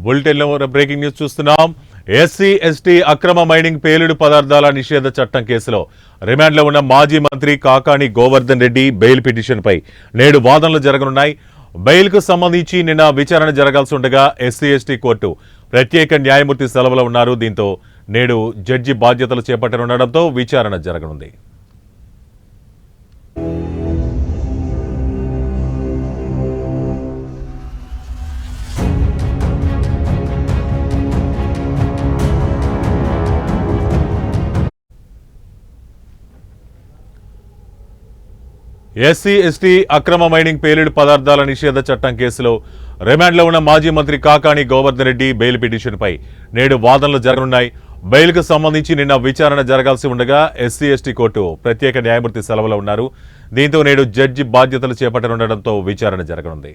బులెటిన్లో breaking news చూస్తున్నాం. SC ST అక్రమ మైనింగ్ పేలుడు పదార్థాల నిషేధ చట్టం కేసులో రిమాండ్లో ఉన్న మాజీ మంత్రి కాకాణి గోవర్ధన్ రెడ్డి బెయిల్ పిటిషన్పై నేడు వాదనలు జరగనున్నాయి. బెయిల్కు సంబంధించి నిన్న విచారణ జరగాల్సి ఉండగా ఎస్సీ ఎస్టీ కోర్టు ప్రత్యేక న్యాయమూర్తి సెలవులో ఉన్నారు. దీంతో నేడు జడ్జి బాధ్యతలు చేపట్టనుండడంతో విచారణ జరగనుంది. ఎస్సీ ఎస్టీ అక్రమ మైనింగ్ పేలుడు పదార్థాల నిషేధ చట్టం కేసులో రిమాండ్లో ఉన్న మాజీ మంత్రి కాకాణి గోవర్ధన్ రెడ్డి బెయిల్ పిటిషన్పై నేడు వాదనలు జరగనున్నాయి. బెయిల్కు సంబంధించి నిన్న విచారణ జరగాల్సి ఉండగా ఎస్సీ ఎస్టీ కోర్టు ప్రత్యేక న్యాయమూర్తి సెలవులో ఉన్నారు. దీంతో నేడు జడ్జి బాధ్యతలు చేపట్టనుండడంతో విచారణ జరగనుంది.